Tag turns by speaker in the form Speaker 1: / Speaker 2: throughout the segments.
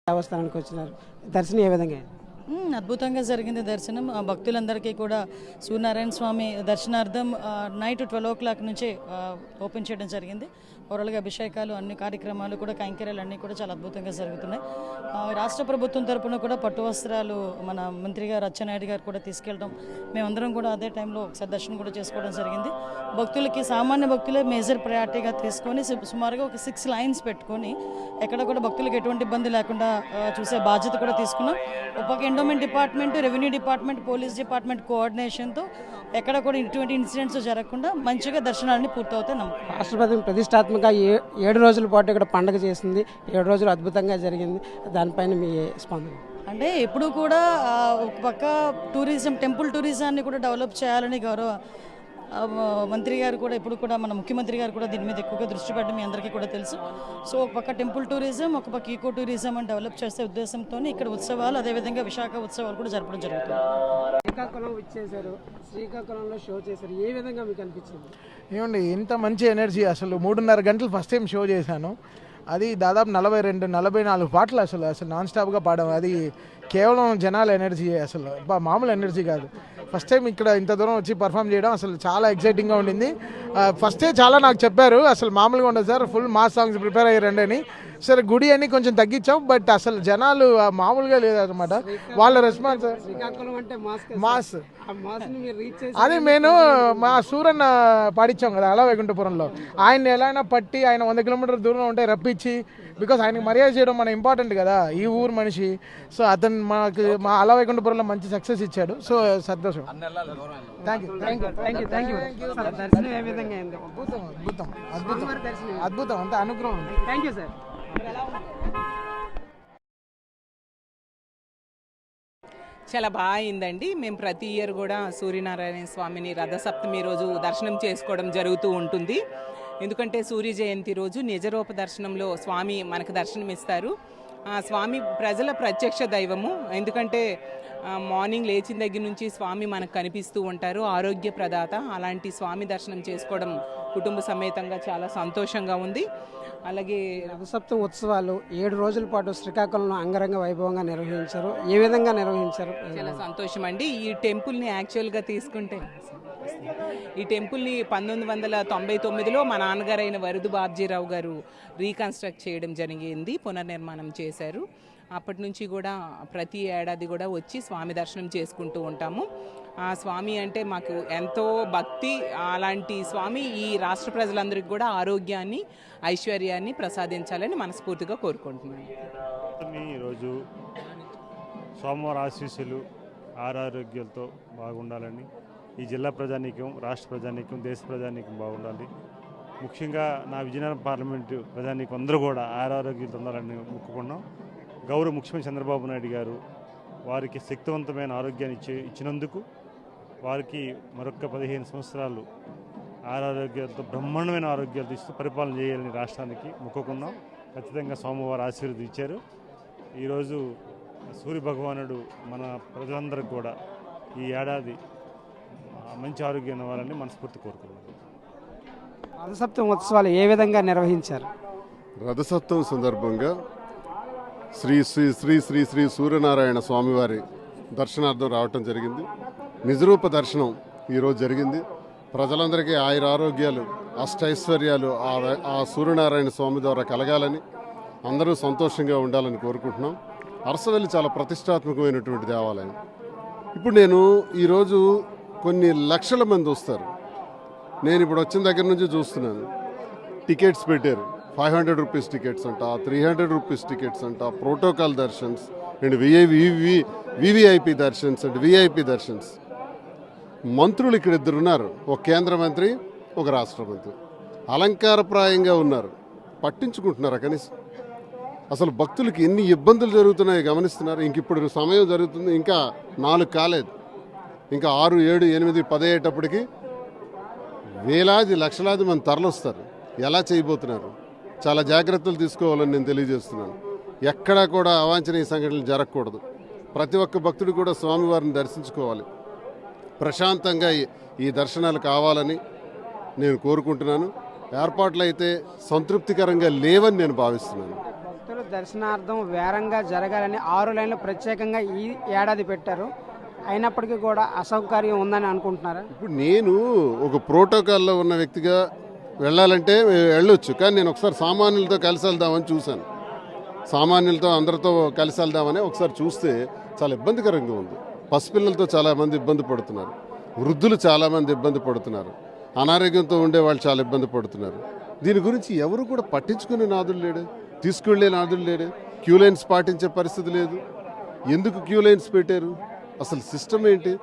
Speaker 1: దేవస్థానానికి వచ్చినారు. దర్శనం ఏ విధంగా అయింది?
Speaker 2: అద్భుతంగా జరిగింది దర్శనం. భక్తులందరికీ కూడా సూర్యనారాయణ స్వామి దర్శనార్థం నైట్ 12 నుంచే ఓపెన్ చేయడం జరిగింది. ఓవరాల్గా అభిషేకాలు అన్ని కార్యక్రమాలు కూడా కైంకర్యాలు అన్నీ కూడా చాలా అద్భుతంగా జరుగుతున్నాయి. రాష్ట్ర ప్రభుత్వం తరపున కూడా పట్టు వస్త్రాలు మన మంత్రి గారు అచ్చెన్నాయుడు గారు కూడా తీసుకెళ్ళడం, మేమందరం కూడా అదే టైంలో ఒకసారి దర్శనం కూడా చేసుకోవడం జరిగింది. భక్తులకి సామాన్య భక్తులే మేజర్ ప్రయారిటీగా తీసుకొని సుమారుగా ఒక 6 లైన్స్ పెట్టుకొని ఎక్కడ కూడా భక్తులకు ఎటువంటి ఇబ్బంది లేకుండా చూసే బాధ్యత కూడా తీసుకున్నాం. ఒక endowment department, revenue department, police department కోఆర్డినేషన్తో ఎక్కడ కూడా ఇటువంటి ఇన్సిడెంట్స్ జరగకుండా మంచిగా దర్శనాన్ని పూర్తవుతాయి నమ్మకం.
Speaker 1: రాష్ట్రపతి ప్రతిష్టాత్మక 7 రోజుల పాటు ఇక్కడ పండుగ చేసింది. 7 రోజులు అద్భుతంగా జరిగింది. దానిపైన మీ స్పందన?
Speaker 2: అంటే ఎప్పుడు కూడా ఒక పక్క టూరిజం, టెంపుల్ టూరిజాన్ని కూడా డెవలప్ చేయాలని గౌరవ మంత్రి గారు కూడా ఎప్పుడు కూడా మన ముఖ్యమంత్రి గారు కూడా దీని మీద ఎక్కువగా దృష్టి పెట్టడం మీ అందరికీ కూడా తెలుసు. సో ఒక పక్క టెంపుల్ టూరిజం, ఒక పక్క ఈకో టూరిజం అని డెవలప్ చేసే ఉద్దేశంతో ఇక్కడ ఉత్సవాలు, అదేవిధంగా విశాఖ ఉత్సవాలు కూడా జరపడం జరుగుతుంది.
Speaker 1: శ్రీకాకుళం ఇచ్చేశారు, శ్రీకాకుళంలో షో చేశారు, ఏ విధంగా మీకు అనిపించింది?
Speaker 3: ఏమండి ఇంత మంచి ఎనర్జీ, అసలు 3.5 గంటలు ఫస్ట్ టైం షో చేశాను. అది దాదాపు 42-44 పాటలు అసలు నాన్ స్టాప్గా పాడాము. అది కేవలం జనాల ఎనర్జీ, అసలు మామూలు ఎనర్జీ కాదు. ఫస్ట్ టైం ఇక్కడ ఇంత దూరం వచ్చి పర్ఫామ్ చేయడం అసలు చాలా ఎక్సైటింగ్గా ఉండింది. ఫస్టే చాలా నాకు చెప్పారు, అసలు మామూలుగా ఉండదు sir, full mass songs prepare అయ్యారండి అని. సరే గుడి అని కొంచెం తగ్గించాం, బట్ అసలు జనాలు మామూలుగా లేదన్నమాట వాళ్ళ రెస్పాన్స్. మాస్ అదే నేను మా సూరన్న పాడించాం కదా అలా వైకుంఠపురంలో, ఆయన ఎలా అయినా పట్టి ఆయన 100 కిలోమీటర్ల దూరంలో ఉంటే రప్పించి, బికాస్ ఆయనకి మర్యాద చేయడం మన ఇంపార్టెంట్ కదా, ఈ ఊరు మనిషి. సో అతను మాకు మా అలా వైకుంఠపురంలో మంచి సక్సెస్ ఇచ్చాడు. సో సంతోషం.
Speaker 1: దర్శనం ఏ విధంగా అయింది?
Speaker 3: అద్భుతం అంత అనుగ్రహం.
Speaker 1: Thank you sir.
Speaker 4: చాలా బాగా అయిందండి. మేము ప్రతి ఇయర్ కూడా సూర్యనారాయణ స్వామిని రథసప్తమి రోజు దర్శనం చేసుకోవడం జరుగుతూ ఉంటుంది. ఎందుకంటే సూర్య జయంతి రోజు నిజరూప దర్శనంలో స్వామి మనకు దర్శనం ఇస్తారు. స్వామి ప్రజల ప్రత్యక్ష దైవము. ఎందుకంటే మార్నింగ్ లేచిన దగ్గర నుంచి స్వామి మనకు కనిపిస్తూ ఉంటారు, ఆరోగ్య ప్రదాత. అలాంటి స్వామి దర్శనం చేసుకోవడం కుటుంబ సమేతంగా చాలా సంతోషంగా ఉంది. అలాగే
Speaker 1: రథసప్తమి ఉత్సవాలు 7 రోజుల పాటు శ్రీకాకుళంలో అంగరంగ వైభవంగా నిర్వహించారు. ఏ విధంగా నిర్వహించారు?
Speaker 4: చాలా సంతోషం అండి. ఈ టెంపుల్ని యాక్చువల్గా తీసుకుంటే ఈ టెంపుల్ని 1999లో మా నాన్నగారైన వరుదు బాబ్జీరావు గారు రీకన్స్ట్రక్ట్ చేయడం జరిగింది, పునర్నిర్మాణం చేశారు. అప్పటి నుంచి కూడా ప్రతి ఏడాది కూడా వచ్చి స్వామి దర్శనం చేసుకుంటూ ఉంటాము. ఆ స్వామి అంటే మాకు ఎంతో భక్తి. అలాంటి స్వామి ఈ రాష్ట్ర ప్రజలందరికీ కూడా ఆరోగ్యాన్ని, ఐశ్వర్యాన్ని ప్రసాదించాలని మనస్ఫూర్తిగా కోరుకుంటున్నాను.
Speaker 5: ఈరోజు సోమవారం ఆశీస్సులు ఆరోగ్యాలతో బాగుండాలని ఈ జిల్లా ప్రజానీకం, రాష్ట్ర ప్రజానీకం, దేశ ప్రజానీకం బాగుండాలి. ముఖ్యంగా నా విజయనగరం పార్లమెంటు ప్రజానీకం అందరూ కూడా ఆరోగ్యాలతో ఉండాలని మొక్కుకున్నాం. గౌరవ ముఖ్యమంత్రి చంద్రబాబు నాయుడు గారు వారికి శక్తివంతమైన ఆరోగ్యాన్ని ఇచ్చినందుకు వారికి మరొక 15 సంవత్సరాలు ఆరోగ్యాలతో, బ్రహ్మాండమైన ఆరోగ్యాలు ఇస్తూ పరిపాలన చేయాలని రాష్ట్రానికి మొక్కుకున్నాం. ఖచ్చితంగా సోమవారం ఆశీర్వాదం ఇచ్చారు. ఈరోజు సూర్య భగవానుడు మన ప్రజలందరికీ కూడా ఈ ఏడాది మంచి ఆరోగ్యం ఇవ్వాలని మనస్ఫూర్తి కోరుకున్నాం.
Speaker 1: రథసప్తమి ఉత్సవాలు ఏ విధంగా నిర్వహించారు?
Speaker 6: రథసప్తమి సందర్భంగా శ్రీ శ్రీ శ్రీ శ్రీ శ్రీ సూర్యనారాయణ స్వామివారి దర్శనార్థం రావటం జరిగింది. నిజరూప దర్శనం ఈరోజు జరిగింది. ప్రజలందరికీ ఆయురారోగ్యాలు, అష్టైశ్వర్యాలు ఆ సూర్యనారాయణ స్వామి ద్వారా కలగాలని, అందరూ సంతోషంగా ఉండాలని కోరుకుంటున్నాం. అరసవెల్లి చాలా ప్రతిష్టాత్మకమైనటువంటి దేవాలయం. ఇప్పుడు నేను ఈరోజు కొన్ని లక్షల మంది వస్తారు. నేను ఇప్పుడు వచ్చిన దగ్గర నుంచి చూస్తున్నాను, టికెట్స్ పెట్టారు. 500 రూపీస్ టికెట్స్ అంట, 300 రూపీస్ టికెట్స్ అంట, protocol darshans and VVIP darshans and VIP darshans. మంత్రులు ఇక్కడ 2 ఉన్నారు, ఒక కేంద్ర మంత్రి, ఒక రాష్ట్ర మంత్రి. అలంకారప్రాయంగా ఉన్నారు. పట్టించుకుంటున్నారా కనీసం? అసలు భక్తులకి ఎన్ని ఇబ్బందులు జరుగుతున్నాయో గమనిస్తున్నారు. ఇంక ఇప్పుడు సమయం జరుగుతుంది, ఇంకా 4 కాలేదు, ఇంకా 6, 7, 8, 10 అయ్యేటప్పటికి వేలాది లక్షలాది మంది తరలొస్తారు. ఎలా చేయబోతున్నారు? చాలా జాగ్రత్తలు తీసుకోవాలని నేను తెలియజేస్తున్నాను. ఎక్కడా కూడా అవాంఛనీయ సంఘటనలు జరగకూడదు. ప్రతి ఒక్క భక్తుడు కూడా స్వామివారిని దర్శించుకోవాలి. ప్రశాంతంగా ఈ దర్శనాలు కావాలని నేను కోరుకుంటున్నాను. ఏర్పాట్లు అయితే సంతృప్తికరంగా లేవని నేను భావిస్తున్నాను.
Speaker 1: భక్తుల దర్శనార్థం వేరంగా జరగాలని 6 లైన్లు ప్రత్యేకంగా ఈ ఏడాది పెట్టారు. అయినప్పటికీ కూడా అసౌకర్యం ఉందని అనుకుంటున్నారా?
Speaker 6: ఇప్పుడు నేను ఒక ప్రోటోకాల్లో ఉన్న వ్యక్తిగా వెళ్ళాలంటే వెళ్ళొచ్చు, కానీ నేను ఒకసారి సామాన్యులతో కలిసి వెళ్దామని చూశాను. సామాన్యులతో అందరితో కలిసి వెళ్దామని ఒకసారి చూస్తే చాలా ఇబ్బందికరంగా ఉంది. పసిపిల్లలతో చాలామంది ఇబ్బంది పడుతున్నారు, వృద్ధులు చాలామంది ఇబ్బంది పడుతున్నారు, అనారోగ్యంతో ఉండే వాళ్ళు చాలా ఇబ్బంది పడుతున్నారు. దీని గురించి ఎవరు కూడా పట్టించుకునే నాదులు లేడు, తీసుకువెళ్ళే నాదులు లేడు, క్యూ లైన్స్ పాటించే పరిస్థితి లేదు. ఎందుకు క్యూ లైన్స్ పెట్టారు? అసలు సిస్టమ్ ఏంటి?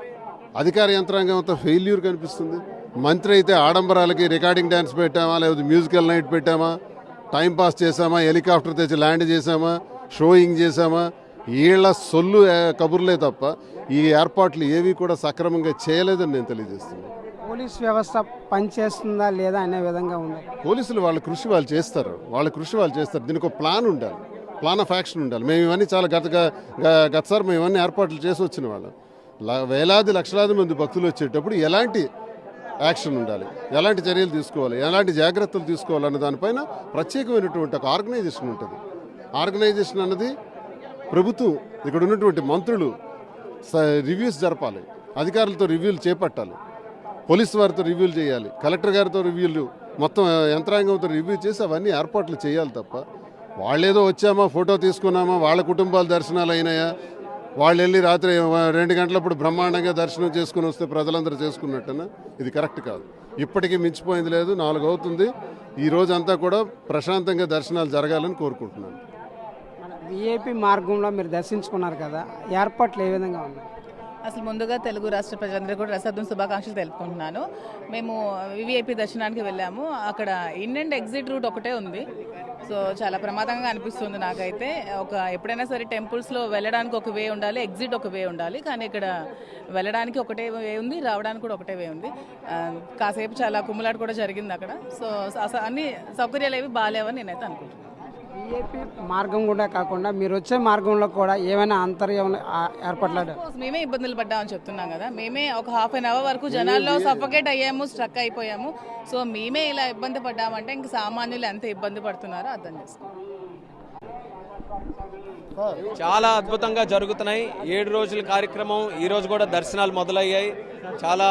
Speaker 6: అధికార యంత్రాంగం అంతా ఫెయిల్యూర్ కనిపిస్తుంది. మంత్రి అయితే ఆడంబరాలకి రికార్డింగ్ డ్యాన్స్ పెట్టామా, లేకపోతే మ్యూజికల్ నైట్ పెట్టామా, టైంపాస్ చేసామా, హెలికాప్టర్ తెచ్చి ల్యాండ్ చేసామా, షోయింగ్ చేసామా, వీళ్ళ సొల్లు కబుర్లే తప్ప ఈ ఏర్పాట్లు ఏవి కూడా సక్రమంగా చేయలేదని నేను తెలియజేస్తున్నాను.
Speaker 1: పోలీస్ వ్యవస్థ పనిచేస్తుందా లేదా అనే విధంగా ఉంది.
Speaker 6: పోలీసులు వాళ్ళ కృషి వాళ్ళు చేస్తారు, దీనికి ఒక ప్లాన్ ఉండాలి, ప్లాన్ ఆఫ్ యాక్షన్ ఉండాలి. మేము ఇవన్నీ చాలా గతసారి మేము ఇవన్నీ ఏర్పాట్లు చేసి వచ్చిన వాళ్ళం. వేలాది లక్షలాది మంది భక్తులు వచ్చేటప్పుడు ఎలాంటి యాక్షన్ ఉండాలి, ఎలాంటి చర్యలు తీసుకోవాలి, ఎలాంటి జాగ్రత్తలు తీసుకోవాలన్న దానిపైన ప్రత్యేకమైనటువంటి ఒక ఆర్గనైజేషన్ ఉంటుంది. ఆర్గనైజేషన్ అన్నది ప్రభుత్వం, ఇక్కడ ఉన్నటువంటి మంత్రులు రివ్యూస్ జరపాలి, అధికారులతో రివ్యూలు చేపట్టాలి, పోలీసు వారితో రివ్యూలు చేయాలి, కలెక్టర్ గారితో రివ్యూలు, మొత్తం యంత్రాంగంతో రివ్యూ చేసి అవన్నీ ఏర్పాట్లు చేయాలి తప్ప వాళ్ళేదో వచ్చామా ఫోటో తీసుకున్నామా, వాళ్ళ కుటుంబాల దర్శనాలు అయినాయా, వాళ్ళు వెళ్ళి రాత్రి 2 గంటలప్పుడు బ్రహ్మాండంగా దర్శనం చేసుకుని వస్తే ప్రజలందరూ చేసుకున్నట్టనా? ఇది కరెక్ట్ కాదు. ఇప్పటికీ మించిపోయింది లేదు, 4 అవుతుంది. ఈ రోజంతా కూడా ప్రశాంతంగా దర్శనాలు జరగాలని కోరుకుంటున్నాను.
Speaker 1: విఐపి మార్గంలో మీరు దర్శించుకున్నారు కదా, ఏర్పాట్లు ఏ విధంగా ఉన్నాయి?
Speaker 7: అసలు ముందుగా తెలుగు రాష్ట్ర ప్రజలందరూ కూడా రసద్వం శుభాకాంక్షలు తెలుపుకుంటున్నాను. మేము వివిఐపి దర్శనానికి వెళ్ళాము. అక్కడ ఇన్ అండ్ ఎగ్జిట్ రూట్ ఒకటే ఉంది. సో చాలా ప్రమాదంగా అనిపిస్తుంది నాకైతే. ఎప్పుడైనా సరే టెంపుల్స్లో వెళ్ళడానికి ఒక వే ఉండాలి, ఎగ్జిట్ ఒక వే ఉండాలి. కానీ ఇక్కడ వెళ్ళడానికి ఒకటే వే ఉంది, రావడానికి కూడా ఒకటే వే ఉంది. కాసేపు చాలా కుమ్ములాట కూడా జరిగింది అక్కడ. సో అన్ని సౌకర్యాలు ఏవి బాగాలేవని నేనైతే అనుకుంటున్నాను.
Speaker 1: విఐపి మార్గం కూడా కాకుండా మీరు వచ్చే మార్గంలో కూడా ఏమైనా అంతర్యం ఏర్పడలేదు?
Speaker 7: మేమే ఇబ్బందులు పడ్డామని చెప్తున్నాం కదా. మేమే ఒక హాఫ్ అన్ అవర్ వరకు జనాల్లో సఫకేట్ అయ్యాము, స్ట్రక్ అయిపోయాము. సో మేమే ఇలా ఇబ్బంది పడ్డామంటే ఇంక సామాన్యులు ఎంత ఇబ్బంది పడుతున్నారో అర్థం చేసుకోండి.
Speaker 8: చాలా అద్భుతంగా జరుగుతున్నాయి 7 రోజుల కార్యక్రమం. ఈరోజు కూడా దర్శనాలు మొదలయ్యాయి. చాలా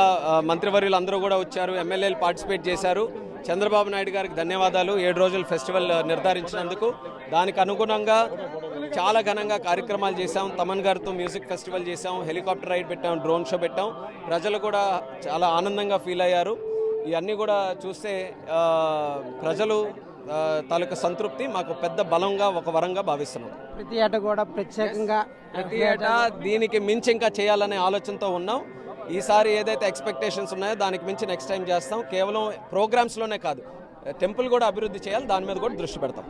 Speaker 8: మంత్రివర్యులు అందరూ కూడా వచ్చారు, ఎమ్మెల్యేలు పార్టిసిపేట్ చేశారు. చంద్రబాబు నాయుడు గారికి ధన్యవాదాలు 7 రోజుల ఫెస్టివల్ నిర్ధారించినందుకు. దానికి అనుగుణంగా చాలా ఘనంగా కార్యక్రమాలు చేశాం. తమన్ గారితో మ్యూజిక్ ఫెస్టివల్ చేశాం, హెలికాప్టర్ రైడ్ పెట్టాం, డ్రోన్ షో పెట్టాం. ప్రజలు కూడా చాలా ఆనందంగా ఫీల్ అయ్యారు. ఇవన్నీ కూడా చూస్తే ప్రజలు తాలూకా సంతృప్తి మాకు పెద్ద బలంగా, ఒక వరంగా భావిస్తున్నాం.
Speaker 1: ప్రతి ఏటా కూడా ప్రత్యేకంగా
Speaker 8: ప్రతి ఏటా దీనికి మించి ఇంకా చేయాలనే ఆలోచనతో ఉన్నాం. ఈసారి ఏదైతే ఎక్స్పెక్టేషన్స్ ఉన్నాయో దానికి మించి నెక్స్ట్ టైం చేస్తాం. కేవలం ప్రోగ్రామ్స్లోనే కాదు, టెంపుల్ కూడా అభివృద్ధి చేయాలి, దాని మీద కూడా దృష్టి పెడతాం.